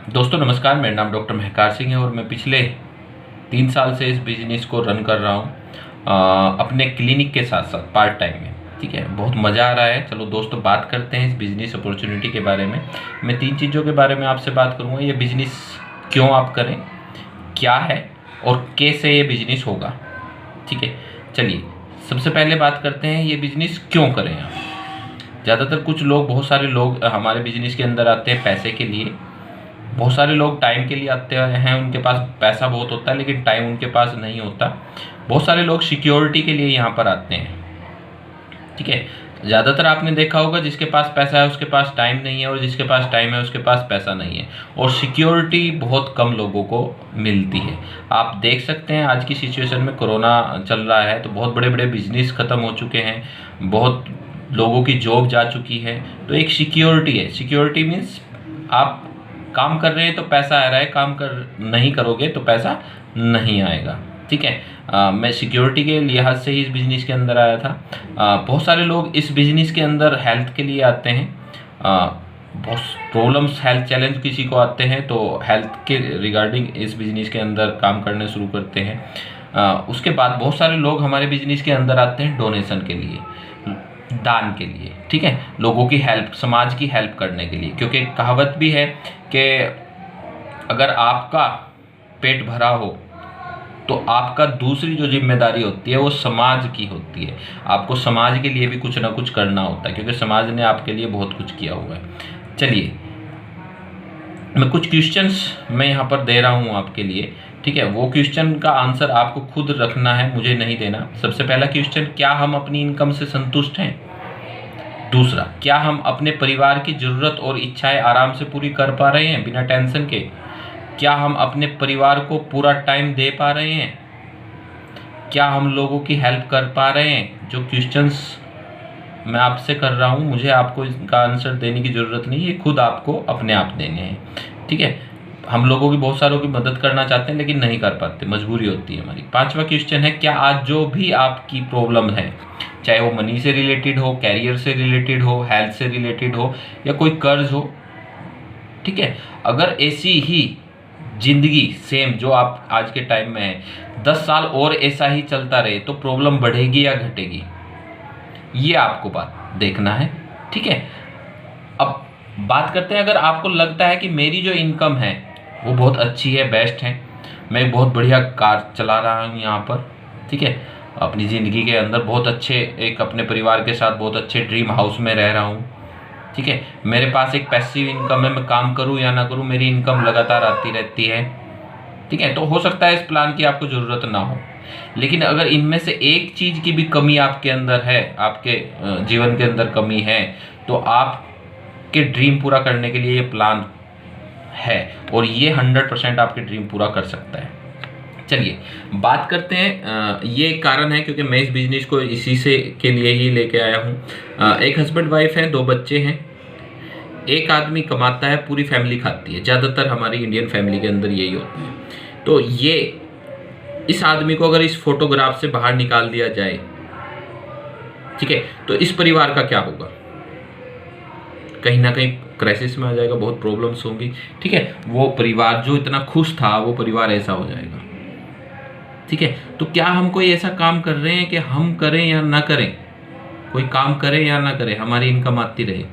दोस्तों नमस्कार, मेरा नाम डॉक्टर महकार सिंह है और मैं पिछले 3 साल से इस बिज़नेस को रन कर रहा हूँ अपने क्लिनिक के साथ साथ पार्ट टाइम में। ठीक है, बहुत मज़ा आ रहा है। चलो दोस्तों, बात करते हैं इस बिज़नेस अपॉर्चुनिटी के बारे में। मैं 3 चीज़ों के बारे में आपसे बात करूँगा। ये बिज़नेस क्यों आप करें, क्या है और कैसे ये बिज़नेस होगा। ठीक है, चलिए सबसे पहले बात करते हैं ये बिज़नेस क्यों करें आप। ज़्यादातर बहुत सारे लोग हमारे बिज़नेस के अंदर आते हैं पैसे के लिए। बहुत सारे लोग टाइम के लिए आते हैं, उनके पास पैसा बहुत होता है लेकिन टाइम उनके पास नहीं होता। बहुत सारे लोग सिक्योरिटी के लिए यहाँ पर आते हैं। ठीक है, ज़्यादातर आपने देखा होगा जिसके पास पैसा है उसके पास टाइम नहीं है, और जिसके पास टाइम है उसके पास पैसा नहीं है, और सिक्योरिटी बहुत कम लोगों को मिलती है। आप देख सकते हैं आज की सिचुएशन में कोरोना चल रहा है तो बहुत बड़े बड़े बिजनेस ख़त्म हो चुके हैं, बहुत लोगों की जॉब जा चुकी है। तो एक सिक्योरिटी है। सिक्योरिटी मीन्स आप काम कर रहे हैं तो पैसा आ रहा है, काम कर नहीं करोगे तो पैसा नहीं आएगा। ठीक है, मैं सिक्योरिटी के लिहाज से ही इस बिज़नेस के अंदर आया था। बहुत सारे लोग इस बिज़नेस के अंदर हेल्थ के लिए आते हैं। बहुत प्रॉब्लम्स, हेल्थ चैलेंज किसी को आते हैं तो हेल्थ के रिगार्डिंग इस बिज़नेस के अंदर काम करने शुरू करते हैं। उसके बाद बहुत सारे लोग हमारे बिज़नेस के अंदर आते हैं डोनेशन के लिए, दान के लिए। ठीक है, लोगों की हेल्प, समाज की हेल्प करने के लिए, क्योंकि कहावत भी है कि अगर आपका पेट भरा हो तो आपका दूसरी जो जिम्मेदारी होती है वो समाज की होती है। आपको समाज के लिए भी कुछ ना कुछ करना होता है, क्योंकि समाज ने आपके लिए बहुत कुछ किया हुआ है। चलिए, मैं कुछ क्वेश्चंस मैं यहाँ पर दे रहा हूँ आपके लिए। ठीक है, वो क्वेश्चन का आंसर आपको खुद रखना है, मुझे नहीं देना। सबसे पहला क्वेश्चन, क्या हम अपनी इनकम से संतुष्ट हैं? दूसरा, क्या हम अपने परिवार की ज़रूरत और इच्छाएं आराम से पूरी कर पा रहे हैं बिना टेंशन के? क्या हम अपने परिवार को पूरा टाइम दे पा रहे हैं? क्या हम लोगों की हेल्प कर पा रहे हैं? जो क्वेश्चंस मैं आपसे कर रहा हूँ, मुझे आपको इसका आंसर देने की ज़रूरत नहीं है, खुद आपको अपने आप देने हैं। ठीक है, हम लोगों की, बहुत सारों की मदद करना चाहते हैं लेकिन नहीं कर पाते, मजबूरी होती है हमारी। पांचवा क्वेश्चन है, क्या आज जो भी आपकी प्रॉब्लम है, चाहे वो मनी से रिलेटेड हो, कैरियर से रिलेटेड हो, हेल्थ से रिलेटेड हो, या कोई कर्ज हो, ठीक है, अगर ऐसी ही जिंदगी सेम जो आप आज के टाइम में है 10 साल और ऐसा ही चलता रहे तो प्रॉब्लम बढ़ेगी या घटेगी, ये आपको बात देखना है। ठीक है, अब बात करते हैं, अगर आपको लगता है कि मेरी जो इनकम है वो बहुत अच्छी है, बेस्ट है, मैं एक बहुत बढ़िया कार चला रहा हूँ यहाँ पर, ठीक है, अपनी ज़िंदगी के अंदर बहुत अच्छे, एक अपने परिवार के साथ बहुत अच्छे ड्रीम हाउस में रह रहा हूँ, ठीक है, मेरे पास एक पैसिव इनकम है, मैं काम करूँ या ना करूँ मेरी इनकम लगातार आती रहती है। ठीक है, तो हो सकता है इस प्लान की आपको ज़रूरत ना हो, लेकिन अगर इनमें से एक चीज़ की भी कमी आपके अंदर है, आपके जीवन के अंदर कमी है, तो आपके ड्रीम पूरा करने के लिए ये प्लान है और ये 100% आपके ड्रीम पूरा कर सकता है। चलिए बात करते हैं, ये एक कारण है क्योंकि मैं इस बिजनेस को इसी से के लिए ही लेके आया हूँ। एक हस्बैंड वाइफ है, 2 बच्चे हैं, एक आदमी कमाता है, पूरी फैमिली खाती है। ज़्यादातर हमारी इंडियन फैमिली के अंदर यही होता है। तो ये, इस आदमी को अगर इस फोटोग्राफ से बाहर निकाल दिया जाए, ठीक है, तो इस परिवार का क्या होगा? कहीं ना कहीं क्राइसिस में आ जाएगा, बहुत प्रॉब्लम्स होंगी। ठीक है, वो परिवार जो इतना खुश था वो परिवार ऐसा हो जाएगा। ठीक है, तो क्या हम कोई ऐसा काम कर रहे हैं कि हम करें या ना करें, कोई काम करें या ना करें, हमारी इनकम आती रहे।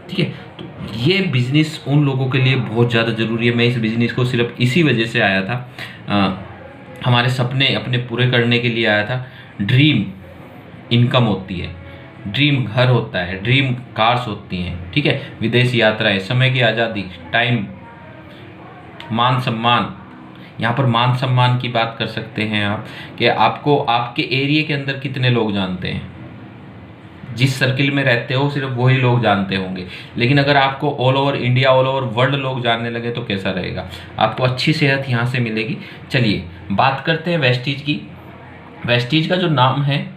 ठीक है, तो ये बिजनेस उन लोगों के लिए बहुत ज़्यादा ज़रूरी है। मैं इस बिजनेस को सिर्फ इसी वजह से आया था, हमारे सपने अपने पूरे करने के लिए आया था। ड्रीम इनकम होती है, ड्रीम घर होता है, ड्रीम कार्स होती हैं, ठीक है, विदेश यात्राएं, समय की आज़ादी, टाइम, मान सम्मान। यहाँ पर मान सम्मान की बात कर सकते हैं आप कि आपको आपके एरिया के अंदर कितने लोग जानते हैं। जिस सर्किल में रहते हो सिर्फ वही लोग जानते होंगे, लेकिन अगर आपको all over India, all over world लोग जानने लगे तो कैसा रहेगा? आपको अच्छी सेहत यहाँ से मिलेगी। चलिए बात करते हैं वेस्टीज की। वेस्टीज का जो नाम है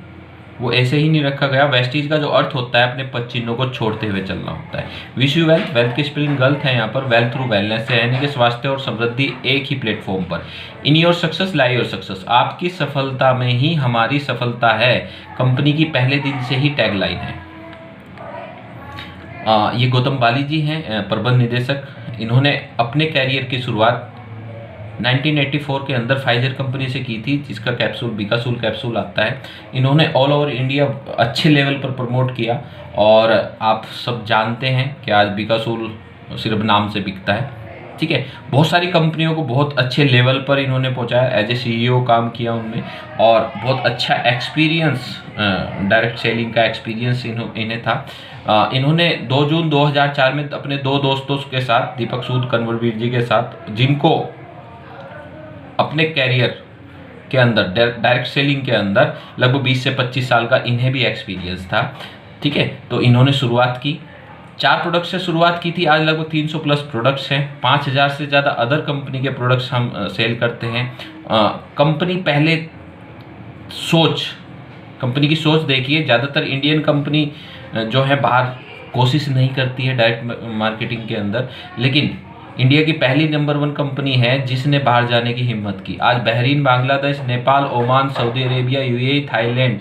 वो ऐसे ही नहीं रखा गया। वेस्टीज का जो अर्थ होता है अपने पदचिन्हों को छोड़ते हुए चलना होता है। विश यू वेल्थ, वेल्थ की स्पेलिंग गलत है यहाँ पर, वेल्थ थ्रू वेलनेस है, यानी कि स्वास्थ्य और समृद्धि एक ही प्लेटफॉर्म पर। In your success lie your success, आपकी सफलता में ही हमारी सफलता है, कंपनी की पहले दिन से ही टैगलाइन है। ये गौतम बाली जी हैं, प्रबंध निदेशक। इन्होंने अपने कैरियर की शुरुआत 1984 के अंदर फाइजर कंपनी से की थी, जिसका कैप्सूल बिकासूल कैप्सूल आता है। इन्होंने ऑल ओवर इंडिया अच्छे लेवल पर प्रमोट किया, और आप सब जानते हैं कि आज बिकासूल सिर्फ नाम से बिकता है। ठीक है, बहुत सारी कंपनियों को बहुत अच्छे लेवल पर इन्होंने पहुंचाया। एज ए CEO काम किया उन्होंने, और बहुत अच्छा एक्सपीरियंस, डायरेक्ट सेलिंग का एक्सपीरियंस इन्हें था। इन्होंने 2 जून 2004 में अपने 2 दोस्तों के साथ, दीपक सूद, कंवरवीर जी के साथ, जिनको अपने कैरियर के अंदर डायरेक्ट सेलिंग के अंदर लगभग 20 से 25 साल का इन्हें भी एक्सपीरियंस था। ठीक है, तो इन्होंने शुरुआत की, 4 प्रोडक्ट से शुरुआत की थी। आज लगभग 300 प्लस प्रोडक्ट्स हैं, 5000 से ज़्यादा अदर कंपनी के प्रोडक्ट्स हम सेल करते हैं। कंपनी पहले कंपनी की सोच देखिए, ज़्यादातर इंडियन कंपनी जो है बाहर कोशिश नहीं करती है डायरेक्ट मार्केटिंग के अंदर, लेकिन इंडिया की पहली नंबर 1 कंपनी है जिसने बाहर जाने की हिम्मत की। आज Bahrain, Bangladesh, Nepal, Oman, Saudi Arabia, UAE, Thailand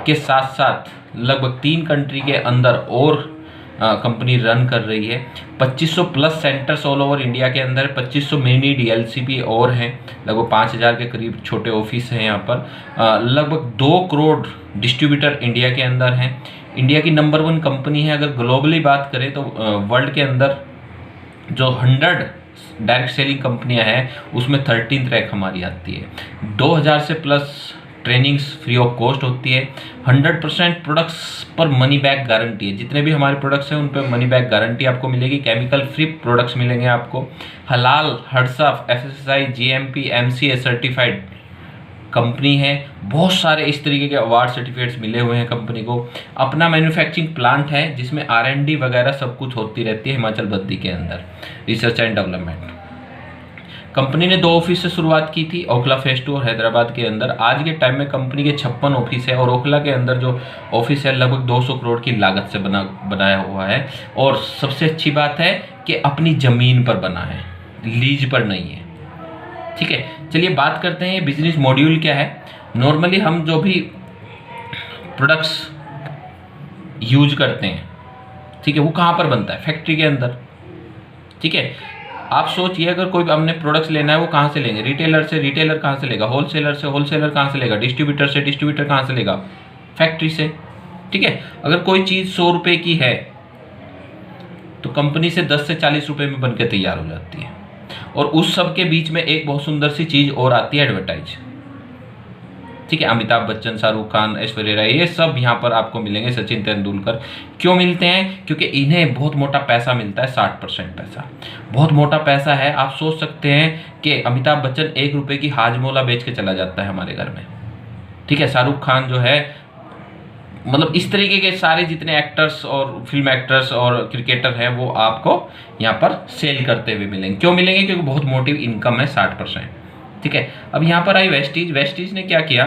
के साथ साथ लगभग 3 कंट्री के अंदर और कंपनी रन कर रही है। 2500 plus centres all over India के अंदर, 2500 मिनी DLCP और हैं, लगभग 5000 के करीब छोटे ऑफिस हैं यहाँ पर। लगभग 2 करोड़ डिस्ट्रीब्यूटर इंडिया के अंदर हैं। इंडिया की नंबर 1 कंपनी है। अगर ग्लोबली बात करें तो वर्ल्ड के अंदर जो 100 डायरेक्ट सेलिंग कंपनियां हैं उसमें 13th रैंक हमारी आती है। 2000 से plus trainings free of cost होती है। 100% प्रोडक्ट्स पर मनी बैक गारंटी है। जितने भी हमारे प्रोडक्ट्स हैं उन पर मनी बैक गारंटी आपको मिलेगी। केमिकल फ्री प्रोडक्ट्स मिलेंगे आपको। हलाल, हर्सफ, FSSAI, GMP, MCA certified company है। बहुत सारे इस तरीके के अवार्ड सर्टिफिकेट्स मिले हुए हैं कंपनी को। अपना मैन्युफैक्चरिंग प्लांट है जिसमें R&D वगैरह सब कुछ होती रहती है हिमाचल बद्दी के अंदर, रिसर्च एंड डेवलपमेंट। कंपनी ने 2 ऑफिस से शुरुआत की थी, ओखला फेज 2 और हैदराबाद के अंदर। आज के टाइम में कंपनी के 56 ऑफिस है, और ओखला के अंदर जो ऑफिस है लगभग 200 करोड़ की लागत से बनाया हुआ है। और सबसे अच्छी बात है कि अपनी ज़मीन पर बना है, लीज पर नहीं है। ठीक है, चलिए बात करते हैं बिजनेस मॉड्यूल क्या है। नॉर्मली हम जो भी प्रोडक्ट्स यूज करते हैं, ठीक है, वो कहाँ पर बनता है? फैक्ट्री के अंदर। ठीक है, आप सोचिए अगर कोई हमने प्रोडक्ट्स लेना है वो कहाँ से लेंगे? रिटेलर से। रिटेलर कहाँ से लेगा? होलसेलर से। होलसेलर कहाँ से लेगा? डिस्ट्रीब्यूटर से। डिस्ट्रीब्यूटर कहाँ से लेगा? फैक्ट्री से। ठीक है, अगर कोई चीज़ 100 रुपये की है तो कंपनी से 10 से 40 रुपये में बनके तैयार हो जाती है। और उस सब के बीच में एक बहुत सुंदर सी चीज़ और आती है, एडवर्टाइज। ठीक है, अमिताभ बच्चन, शाहरुख खान, ऐश्वर्या राय, ये सब यहाँ पर आपको मिलेंगे, सचिन तेंदुलकर। क्यों मिलते हैं? क्योंकि इन्हें बहुत मोटा पैसा मिलता है, 60% पैसा। बहुत मोटा पैसा है। आप सोच सकते हैं कि अमिताभ बच्चन 1 रुपये की हाजमोला बेच के चला जाता है हमारे घर में। ठीक है, शाहरुख खान जो है, मतलब इस तरीके के सारे जितने एक्टर्स और फिल्म एक्टर्स और क्रिकेटर हैं वो आपको यहाँ पर सेल करते हुए मिलेंगे। क्यों मिलेंगे? क्योंकि बहुत मोटी इनकम है, 60%। ठीक है, अब यहाँ पर आई वेस्टीज। वेस्टीज ने क्या किया?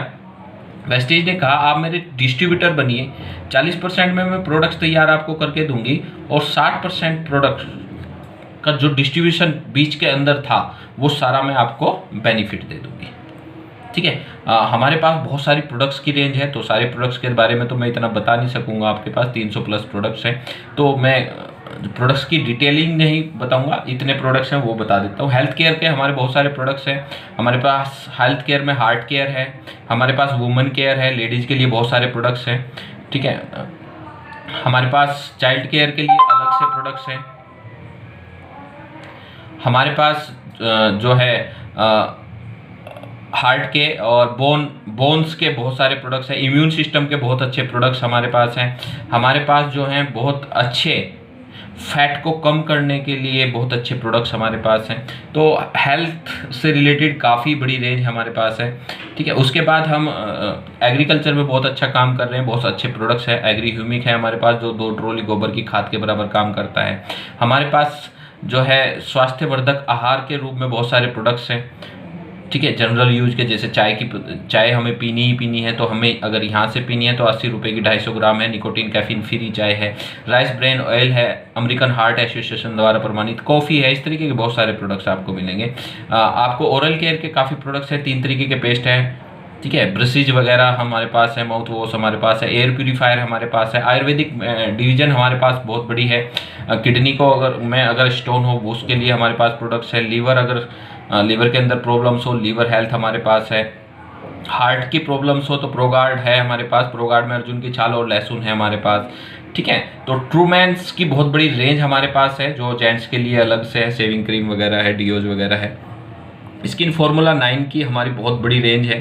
वेस्टीज ने कहा आप मेरे डिस्ट्रीब्यूटर बनिए, 40% में मैं प्रोडक्ट्स तैयार आपको करके दूंगी, और 60% प्रोडक्ट का जो डिस्ट्रीब्यूशन बीच के अंदर था वो सारा मैं आपको बेनिफिट दे दूंगी। ठीक है, हमारे पास बहुत सारी प्रोडक्ट्स की रेंज है, तो सारे प्रोडक्ट्स के बारे में तो मैं इतना बता नहीं सकूंगा। आपके पास 300 प्लस प्रोडक्ट्स हैं, तो मैं प्रोडक्ट्स की डिटेलिंग नहीं बताऊंगा, इतने प्रोडक्ट्स हैं वो बता देता हूँ। हेल्थ केयर के हमारे बहुत सारे प्रोडक्ट्स हैं। हमारे पास हेल्थ केयर में हार्ट केयर है, हमारे पास वुमेन केयर है, लेडीज़ के लिए बहुत सारे प्रोडक्ट्स हैं। ठीक है, हमारे पास चाइल्ड केयर के लिए अलग से प्रोडक्ट्स हैं। हमारे पास जो है हार्ट के और बोन्स के बहुत सारे प्रोडक्ट्स हैं। इम्यून सिस्टम के बहुत अच्छे प्रोडक्ट्स हमारे पास हैं। हमारे पास जो हैं बहुत अच्छे फैट को कम करने के लिए बहुत अच्छे प्रोडक्ट्स हमारे पास हैं। तो हेल्थ से रिलेटेड काफ़ी बड़ी रेंज हमारे पास है। ठीक है, उसके बाद हम एग्रीकल्चर में बहुत अच्छा काम कर रहे हैं, बहुत अच्छे प्रोडक्ट्स हैं। एग्री ह्यूमिक है हमारे पास, जो 2 ट्रॉली गोबर की खाद के बराबर काम करता है। हमारे पास जो है स्वास्थ्यवर्धक आहार के रूप में बहुत सारे प्रोडक्ट्स हैं। ठीक है, जनरल यूज के, जैसे चाय हमें पीनी ही पीनी है, तो हमें अगर यहाँ से पीनी है तो 80 रुपये की 250 ग्राम है। निकोटीन कैफीन फ्री चाय है। राइस ब्रेन ऑयल है, अमेरिकन हार्ट एसोसिएशन द्वारा प्रमाणित। कॉफ़ी है। इस तरीके के बहुत सारे प्रोडक्ट्स आपको मिलेंगे। आपको ओरल केयर के काफ़ी प्रोडक्ट्स हैं। 3 तरीके के पेस्ट हैं, ठीक है। ब्रशेज वगैरह हमारे पास है, माउथ वॉश हमारे पास है, एयर प्यूरीफायर हमारे पास है, आयुर्वेदिक डिवीजन हमारे पास बहुत बड़ी है। किडनी को अगर स्टोन हो उसके लिए हमारे पास प्रोडक्ट्स है। लीवर के अंदर प्रॉब्लम्स हो, लीवर हेल्थ हमारे पास है। हार्ट की प्रॉब्लम्स हो तो प्रोगार्ड है हमारे पास, प्रोगार्ड में अर्जुन की छाल और लहसुन है हमारे पास। ठीक है, तो ट्रूमैन्स की बहुत बड़ी रेंज हमारे पास है जो जेंट्स के लिए अलग से है, शेविंग क्रीम वगैरह है, डिओज वगैरह है। स्किन फार्मूला 9 की हमारी बहुत बड़ी रेंज है,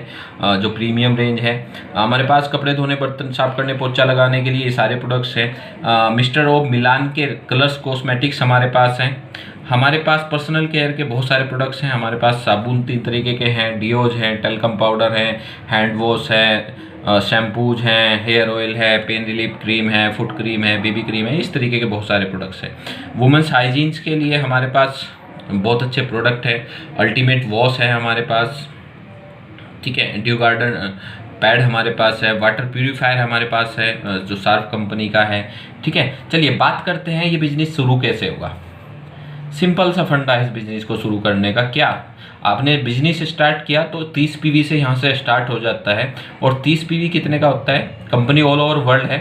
जो प्रीमियम रेंज है। हमारे पास कपड़े धोने, बर्तन साफ करने, पोछा लगाने के लिए ये सारे प्रोडक्ट्स हैं। मिस्टर ऑफ मिलान के कलर्स कॉस्मेटिक्स हमारे पास हैं। हमारे पास पर्सनल केयर के बहुत सारे प्रोडक्ट्स हैं। हमारे पास साबुन 3 तरीके के हैं, डिओज हैं, टेल्कम पाउडर है, हैंड वॉश है, शैम्पूज हैं, हेयर ऑयल है, पेन रिलीफ क्रीम है, फुट क्रीम है, बेबी क्रीम है, इस तरीके के बहुत सारे प्रोडक्ट्स हैं। वुमेंस हाइजीन्स के लिए हमारे पास बहुत अच्छे प्रोडक्ट है। अल्टीमेट वॉश है हमारे पास, ठीक है। ड्यू गार्डन पैड हमारे पास है। वाटर प्यूरीफायर हमारे पास है जो सार्फ कंपनी का है। ठीक है, चलिए बात करते हैं ये बिजनेस शुरू कैसे होगा। सिंपल सा फंडा है इस बिजनेस को शुरू करने का। क्या आपने बिजनेस स्टार्ट किया तो 30 पीवी से यहाँ से स्टार्ट हो जाता है। और 30 पीवी कितने का होता है? कंपनी ऑल ओवर वर्ल्ड है,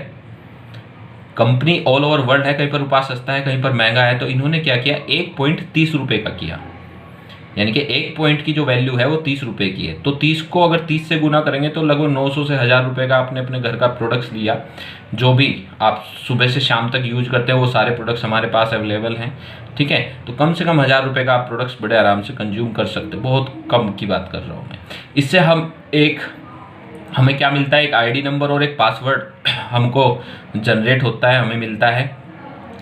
कंपनी ऑल ओवर वर्ल्ड है, कहीं पर रुपया सस्ता है, कहीं पर महंगा है। तो इन्होंने क्या किया, 1 पॉइंट 30 रुपये का किया, यानी कि 1 पॉइंट की जो वैल्यू है वो 30 रुपये की है। तो 30 को अगर 30 से गुना करेंगे तो लगभग 900 से 1000 रुपये का आपने अपने घर का प्रोडक्ट्स लिया। जो भी आप सुबह से शाम तक यूज करते हैं वो सारे प्रोडक्ट्स हमारे पास अवेलेबल हैं। ठीक है, तो कम से कम 1000 रुपये का आप प्रोडक्ट्स बड़े आराम से कंज्यूम कर सकते हैं। बहुत कम की बात कर रहा हूँ मैं। इससे हमें क्या मिलता है, एक आईडी नंबर और एक पासवर्ड हमको जनरेट होता है, हमें मिलता है।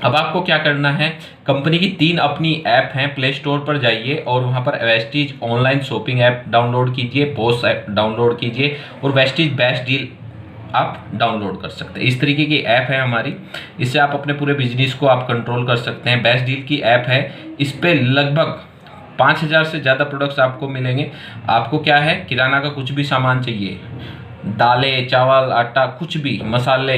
अब आपको क्या करना है, कंपनी की 3 अपनी ऐप हैं, प्ले स्टोर पर जाइए और वहाँ पर Vestige online shopping app download कीजिए, बॉस ऐप डाउनलोड कीजिए और वेस्टीज बेस्ट डील आप डाउनलोड कर सकते हैं। इस तरीके की ऐप है हमारी, इससे आप अपने पूरे बिजनेस को आप कंट्रोल कर सकते हैं। बेस्ट डील की ऐप है, इस पर लगभग 5000 से ज़्यादा प्रोडक्ट्स आपको मिलेंगे। आपको क्या है, किराना का कुछ भी सामान चाहिए, दालें, चावल, आटा, कुछ भी, मसाले,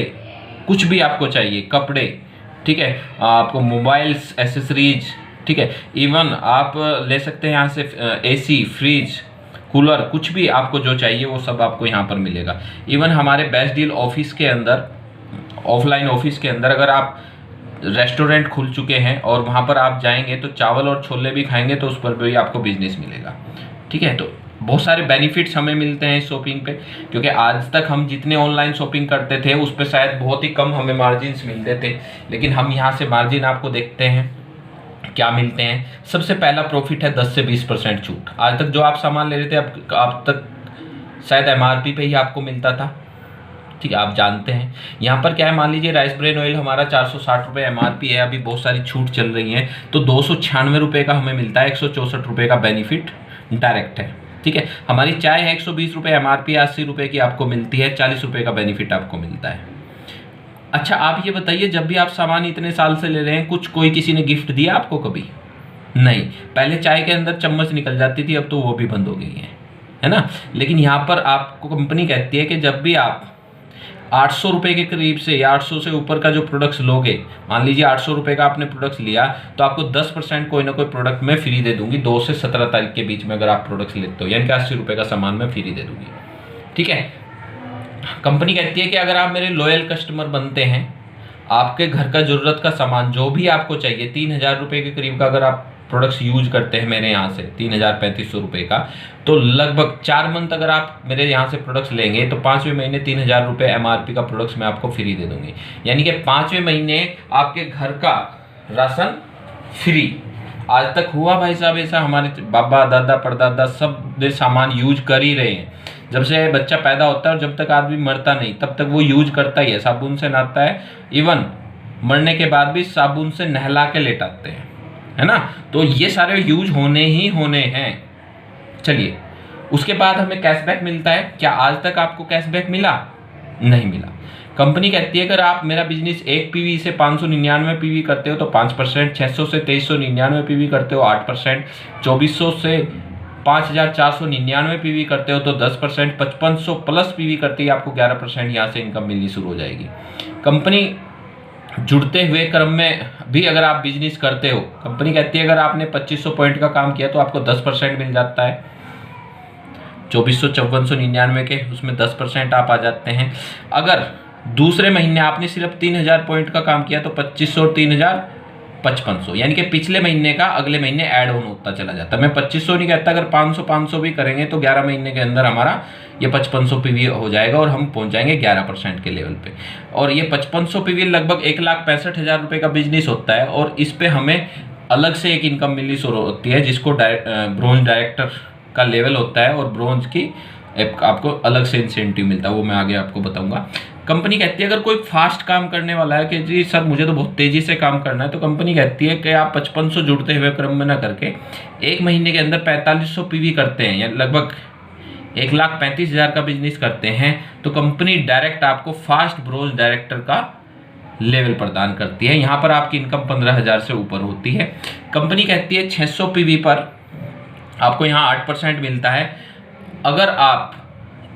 कुछ भी आपको चाहिए, कपड़े, ठीक है, आपको मोबाइल्स, एसेसरीज, ठीक है, इवन आप ले सकते हैं यहाँ से एसी, फ्रिज, कूलर, कुछ भी आपको जो चाहिए वो सब आपको यहाँ पर मिलेगा। इवन हमारे बेस्ट डील ऑफिस के अंदर, ऑफलाइन ऑफिस के अंदर अगर आप रेस्टोरेंट खुल चुके हैं और वहाँ पर आप जाएंगे तो चावल और छोले भी खाएंगे तो उस पर भी आपको बिजनेस मिलेगा। ठीक है, तो बहुत सारे बेनिफिट्स हमें मिलते हैं इस शॉपिंग पे, क्योंकि आज तक हम जितने ऑनलाइन शॉपिंग करते थे उस पर शायद बहुत ही कम हमें मार्जिन्स मिलते थे, लेकिन हम यहाँ से मार्जिन आपको देखते हैं क्या मिलते हैं। सबसे पहला प्रॉफिट है 10 से 20% छूट। आज तक जो आप सामान ले रहे थे अब तक शायद MRP पे ही आपको मिलता था, ठीक है, आप जानते हैं। यहाँ पर क्या है, मान लीजिए राइस ब्रेन ऑयल हमारा 460 रुपये MRP है, अभी बहुत सारी छूट चल रही है तो 296 रुपये का हमें मिलता है, 164 रुपये का बेनिफिट डायरेक्ट है। ठीक है, हमारी चाय है 120 रुपये MRP, 80 रुपये की आपको मिलती है, 40 रुपये का बेनिफिट आपको मिलता है। अच्छा, आप ये बताइए, जब भी आप सामान इतने साल से ले रहे हैं, कोई किसी ने गिफ्ट दिया आपको कभी? नहीं। पहले चाय के अंदर चम्मच निकल जाती थी, अब तो वो भी बंद हो गई है ना। लेकिन यहाँ पर आपको कंपनी कहती है कि जब भी आप 800 रुपये के करीब से या 800 से ऊपर का जो प्रोडक्ट्स लोगे, मान लीजिए 800 रुपये का आपने प्रोडक्ट्स लिया तो आपको 10% कोई ना कोई प्रोडक्ट मैं फ्री दे दूंगी 2 से 17 तारीख के बीच में, अगर आप प्रोडक्ट्स लेते हो, यानी कि 80 रुपये का सामान मैं फ्री दे दूंगी। ठीक है, कंपनी कहती है कि अगर आप मेरे लॉयल कस्टमर बनते हैं, आपके घर का ज़रूरत का सामान जो भी आपको चाहिए, 3000 रुपये के करीब का अगर आप प्रोडक्ट्स यूज करते हैं मेरे यहाँ से, 3500 रुपये का, तो लगभग 4 मंथ अगर आप मेरे यहाँ से प्रोडक्ट्स लेंगे तो 5वें महीने 3000 रुपये MRP का प्रोडक्ट्स मैं आपको फ्री दे दूंगी। यानी कि 5वें महीने आपके घर का राशन फ्री। आज तक हुआ भाई साहब ऐसा? हमारे बाबा दादा परदादा सब सामान यूज कर ही रहे हैं। जब से बच्चा पैदा होता है और जब तक आदमी मरता नहीं तब तक वो यूज करता ही है, साबुन से नहाता है, इवन मरने के बाद भी साबुन से नहला के लेटाते हैं, है ना। तो ये सारे यूज होने ही होने हैं। चलिए, उसके बाद हमें कैशबैक मिलता है। क्या आज तक आपको कैशबैक मिला? नहीं मिला। कंपनी कहती है अगर आप मेरा बिजनेस 1 PV से 599 PV करते हो तो 5%, 600 से 2399 PV करते हो 8%, 2400 से 5499 PV करते हो तो 10%, 5500 प्लस PV करते ही आपको 11% यहाँ से इनकम मिलनी शुरू हो जाएगी। कंपनी जुड़ते हुए क्रम में भी अगर आप बिजनेस करते हो, कंपनी कहती है अगर आपने 2500 पॉइंट का काम किया तो आपको 10% मिल जाता है। 245499 के, उसमें 10% आप आ जाते हैं। अगर दूसरे महीने आपने सिर्फ 3000 पॉइंट का काम किया तो 2500 और 3000 5500, यानी कि पिछले महीने का अगले महीने ऐड ऑन होता चला जाता है। मैं 2500 नहीं कहता, अगर 500 भी करेंगे तो 11 महीने के अंदर हमारा ये 5500 पीवी हो जाएगा और हम पहुंच जाएंगे 11% के लेवल पे। और ये 5500 पीवी लगभग 1,65,000 रुपये का बिजनेस होता है, और इस पे हमें अलग से एक इनकम मिलनी शुरू होती है जिसको ब्रोंज डायरेक्टर का लेवल होता है, और ब्रोंज की आपको अलग से इंसेंटिव मिलता है, वो मैं आगे आपको बताऊंगा। कंपनी कहती है अगर कोई फास्ट काम करने वाला है कि जी सर मुझे तो बहुत तेजी से काम करना है, तो कंपनी कहती है कि आप 5500 जुड़ते हुए क्रम में ना करके 1 महीने के अंदर 4500 पीवी करते हैं, या लगभग 1,35,000 का बिजनेस करते हैं, तो कंपनी डायरेक्ट आपको फास्ट ब्रोंज डायरेक्टर का लेवल प्रदान करती है। यहाँ पर आपकी इनकम 15,000 से ऊपर होती है। कंपनी कहती है 600 पीवी पर आपको यहाँ 8% मिलता है। अगर आप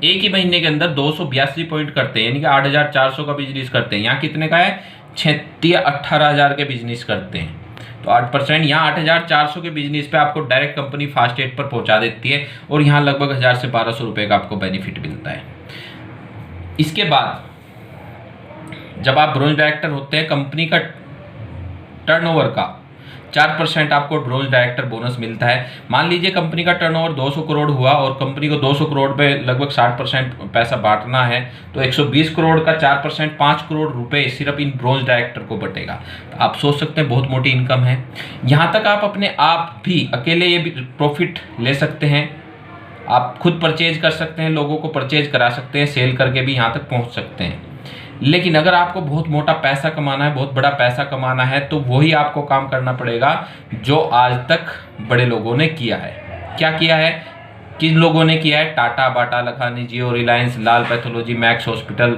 एक ही महीने के अंदर 282 पॉइंट करते हैं, यानी कि 8,400 का बिजनेस करते हैं, यहाँ कितने का है 18,000 के बिजनेस करते हैं, तो 8%। यहाँ 8,400 के बिजनेस पे आपको डायरेक्ट कंपनी फास्ट एड पर पहुंचा देती है, और यहाँ लगभग 1000 से 1200 रुपये का आपको बेनिफिट मिलता है। इसके बाद जब आप ब्रोंज डायरेक्टर होते हैं, कंपनी का टर्नओवर का 4% आपको ब्रोंज डायरेक्टर बोनस मिलता है। मान लीजिए कंपनी का टर्नओवर 200 करोड़ हुआ और कंपनी को 200 करोड़ पे लगभग 60% पैसा बांटना है, तो 120 करोड़ का 4% 5 करोड़ रुपए सिर्फ इन ब्रोंज डायरेक्टर को बटेगा। तो आप सोच सकते हैं बहुत मोटी इनकम है। यहाँ तक आप अपने आप भी अकेले ये भी प्रॉफिट ले सकते हैं, आप खुद परचेज कर सकते हैं, लोगों को परचेज करा सकते हैं, सेल करके भी यहाँ तक पहुँच सकते हैं। लेकिन अगर आपको बहुत मोटा पैसा कमाना है, बहुत बड़ा पैसा कमाना है, तो वही आपको काम करना पड़ेगा जो आज तक बड़े लोगों ने किया है। क्या किया है, किन लोगों ने किया है? टाटा, बाटा, लखानी, जियो, रिलायंस, लाल पैथोलॉजी, मैक्स हॉस्पिटल।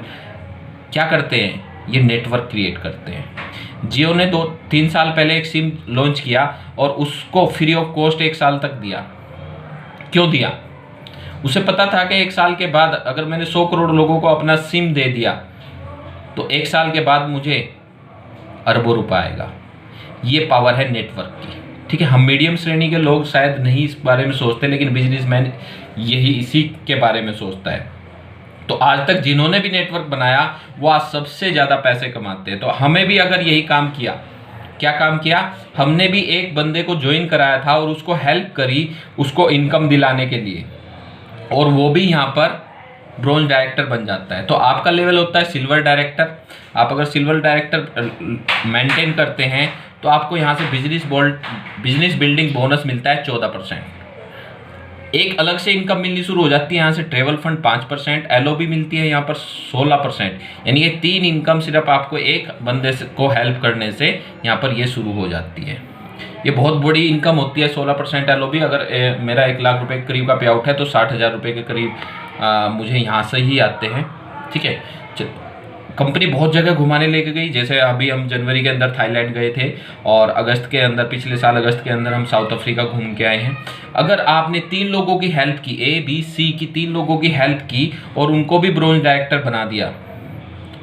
क्या करते हैं? ये नेटवर्क क्रिएट करते हैं। जियो ने 2-3 साल पहले एक सिम लॉन्च किया और उसको फ्री ऑफ कॉस्ट 1 साल तक दिया। क्यों दिया? उसे पता था कि 1 साल के बाद अगर मैंने 100 करोड़ लोगों को अपना सिम दे दिया तो 1 साल के बाद मुझे अरबों रुपए आएगा। ये पावर है नेटवर्क की। ठीक है, हम मीडियम श्रेणी के लोग शायद नहीं इस बारे में सोचते, लेकिन बिजनेसमैन यही इसी के बारे में सोचता है। तो आज तक जिन्होंने भी नेटवर्क बनाया वो आज सबसे ज़्यादा पैसे कमाते हैं। तो हमें भी अगर यही काम किया, क्या काम किया? हमने भी एक बंदे को ज्वाइन कराया था और उसको हेल्प करी उसको इनकम दिलाने के लिए, और वो भी यहाँ पर ब्रोंज डायरेक्टर बन जाता है। तो आपका लेवल होता है सिल्वर डायरेक्टर। आप अगर सिल्वर डायरेक्टर मेंटेन करते हैं तो आपको यहाँ से बिजनेस बिल्डिंग बोनस मिलता है 14%। एक अलग से इनकम मिलनी शुरू हो जाती है यहाँ से ट्रेवल फंड 5%, एलओबी मिलती है यहाँ पर 16%, यानी कि 3 इनकम सिर्फ आपको एक बंदे को हेल्प करने से यहाँ पर ये शुरू हो जाती है। ये बहुत बड़ी इनकम होती है। 16% एलओबी। अगर मेरा 1 लाख रुपए के करीब का पे आउट है तो 60,000 रुपये के करीब मुझे यहाँ से ही आते हैं। ठीक है, कंपनी बहुत जगह घुमाने लेके गई। जैसे अभी हम जनवरी के अंदर थाईलैंड गए थे, और अगस्त के अंदर, पिछले साल अगस्त के अंदर हम साउथ अफ्रीका घूम के आए हैं। अगर आपने 3 लोगों की हेल्प की, ABC की 3 लोगों की हेल्प की और उनको भी ब्रोंज डायरेक्टर बना दिया,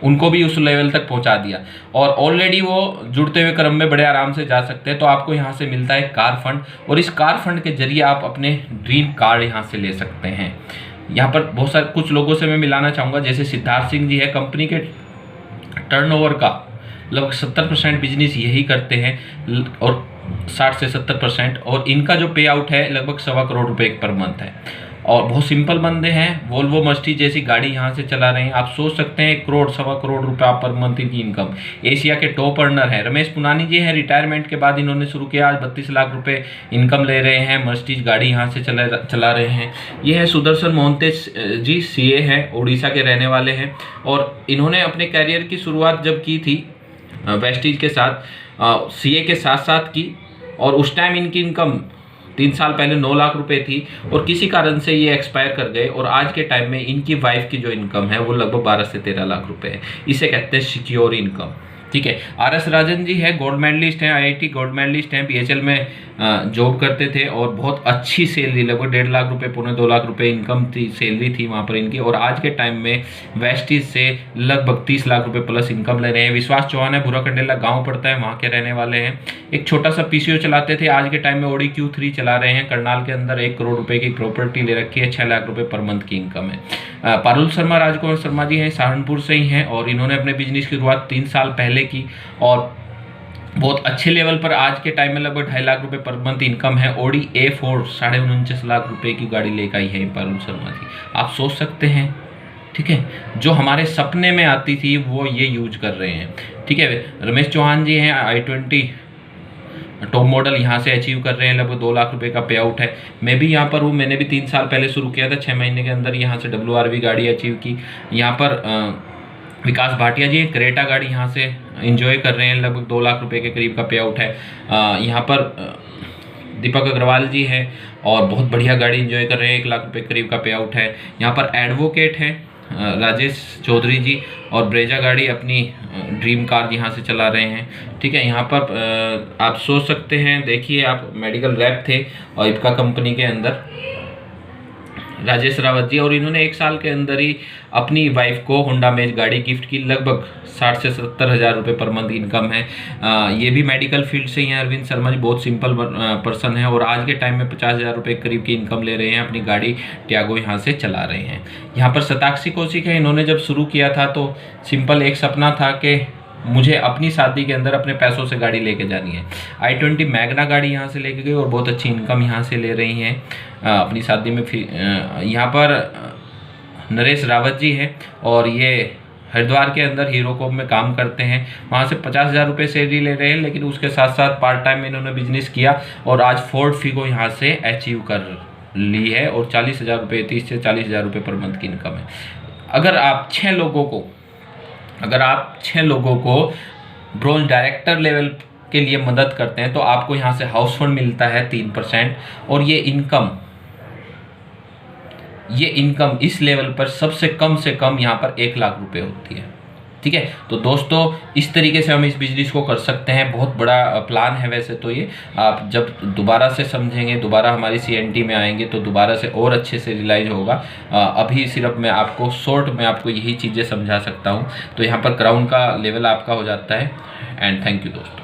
उनको भी उस लेवल तक पहुंचा दिया, और ऑलरेडी वो जुड़ते हुए क्रम में बड़े आराम से जा सकते हैं, तो आपको यहाँ से मिलता है कार फंड, और इस कार फंड के जरिए आप अपने ड्रीम कार यहाँ से ले सकते हैं। यहाँ पर बहुत सारे कुछ लोगों से मैं मिलाना चाहूँगा, जैसे सिद्धार्थ सिंह जी है। कंपनी के टर्नओवर का लगभग 70% बिजनेस यही करते हैं, और 60 से 70%, और इनका जो पे आउट है लगभग 1.25 करोड़ रुपए पर मंथ है। और बहुत सिंपल बंदे हैं, वोल्वो मर्सिडीज जैसी गाड़ी यहाँ से चला रहे हैं। आप सोच सकते हैं 1 करोड़ 1.25 करोड़ रुपया पर मंथ की इनकम। एशिया के टॉप अर्नर है। रमेश पुनानी जी हैं, रिटायरमेंट के बाद इन्होंने शुरू किया, आज 32 लाख रुपए इनकम ले रहे हैं, मर्सिडीज गाड़ी यहाँ से चला रहे हैं। ये है सुदर्शन मोहंते जी, CA हैं, उड़ीसा के रहने वाले हैं, और इन्होंने अपने कैरियर की शुरुआत जब की थी वेस्टीज के साथ, CA के साथ साथ की, और उस टाइम इनकी इनकम 3 साल पहले 9 लाख रुपए थी, और किसी कारण से ये एक्सपायर कर गए, और आज के टाइम में इनकी वाइफ की जो इनकम है वो लगभग 12 से 13 लाख रुपए है। इसे कहते हैं सिक्योर इनकम। ठीक है, RS राजन जी है, गोल्ड मेडलिस्ट हैं, IIT गोल्ड मेडलिस्ट हैं, BHL में जॉब करते थे और बहुत अच्छी सैलरी, लगभग 1.5 लाख रुपए, 2.25 लाख रुपए इनकम थी, सैलरी थी वहाँ पर इनकी। और आज के टाइम में वेस्टीज से लगभग 30 लाख रुपए प्लस इनकम ले रहे हैं। विश्वास चौहान है, बुराकंडेला गाँव पड़ता है, वहाँ के रहने वाले हैं। एक छोटा सा पीसीओ चलाते थे, आज के टाइम में ऑडी Q3 चला रहे हैं। करनाल के अंदर 1 करोड़ रुपए की प्रॉपर्टी ले रखी है, 6 लाख रुपए पर मंथ की इनकम है। पारुल शर्मा, राजकुमार शर्मा जी हैं, सहारनपुर से ही हैं और इन्होंने अपने बिजनेस की शुरुआत 3 साल पहले की और बहुत अच्छे लेवल पर आज के टाइम में लगभग 2.5 लाख रुपए पर मंथ इनकम है। ऑडी A4 49.5 लाख रुपए की गाड़ी लेकर आई है पारुल शर्मा जी। आप सोच सकते हैं, ठीक है, जो हमारे सपने में आती थी वो ये यूज कर रहे हैं, ठीक है। रमेश चौहान जी हैं, i20 टॉप मॉडल यहाँ से अचीव कर रहे हैं, लगभग 2 लाख रुपए का पे आउट है। मैं भी यहाँ पर हूँ, मैंने भी 3 साल पहले शुरू किया था, 6 महीने के अंदर यहाँ से WRV गाड़ी अचीव की। यहाँ पर विकास भाटिया जी क्रेटा गाड़ी यहाँ से एंजॉय कर रहे हैं, लगभग 2 लाख रुपए के करीब का पे आउट है। यहाँ पर दीपक अग्रवाल जी हैं और बहुत बढ़िया गाड़ी एंजॉय कर रहे हैं, 1 लाख रुपए करीब का पे आउट है। यहाँ पर एडवोकेट है राजेश चौधरी जी और ब्रेजा गाड़ी अपनी ड्रीम कार यहाँ से चला रहे हैं, ठीक है। यहाँ पर आप सोच सकते हैं, देखिए आप मेडिकल रैप थे और इप्का कंपनी के अंदर राजेश रावत जी, और इन्होंने 1 साल के अंदर ही अपनी वाइफ को होंडा मेज गाड़ी गिफ्ट की, लगभग 60 से 70 हज़ार रुपये पर मंथ इनकम है। ये भी मेडिकल फील्ड से ही हैं। अरविंद शर्मा जी बहुत सिंपल पर्सन है और आज के टाइम में 50 हज़ार रुपये करीब की इनकम ले रहे हैं, अपनी गाड़ी टियागो यहाँ से चला रहे हैं। यहाँ पर शताक्षी कौशिक है, इन्होंने जब शुरू किया था तो सिंपल एक सपना था कि मुझे अपनी शादी के अंदर अपने पैसों से गाड़ी लेके जानी है। i20 मैग्ना गाड़ी यहाँ से लेके गई और बहुत अच्छी इनकम यहाँ से ले रही हैं अपनी शादी में। फिर यहाँ पर नरेश रावत जी हैं और ये हरिद्वार के अंदर हीरोकॉम में काम करते हैं, वहाँ से 50 हज़ार रुपये सैलरी ले रहे हैं, लेकिन उसके साथ साथ पार्ट टाइम में इन्होंने बिजनेस किया और आज फोर्ड फिगो यहाँ से अचीव कर ली है और 40 हज़ार रुपये, 30 से 40 हज़ार रुपये पर मंथ की इनकम है। अगर आप 6 लोगों को ब्रोंज डायरेक्टर लेवल के लिए मदद करते हैं तो आपको यहाँ से हाउस फंड मिलता है 3% और ये इनकम इस लेवल पर सबसे कम से कम यहाँ पर 1 लाख रुपए होती है, ठीक है। तो दोस्तों इस तरीके से हम इस बिजनेस को कर सकते हैं। बहुत बड़ा प्लान है वैसे तो ये, आप जब दोबारा से समझेंगे, दोबारा हमारी CNT में आएंगे तो दोबारा से और अच्छे से रियलाइज होगा। अभी सिर्फ मैं आपको शॉर्ट में आपको यही चीज़ें समझा सकता हूँ। तो यहाँ पर क्राउन का लेवल आपका हो जाता है। एंड थैंक यू दोस्तों।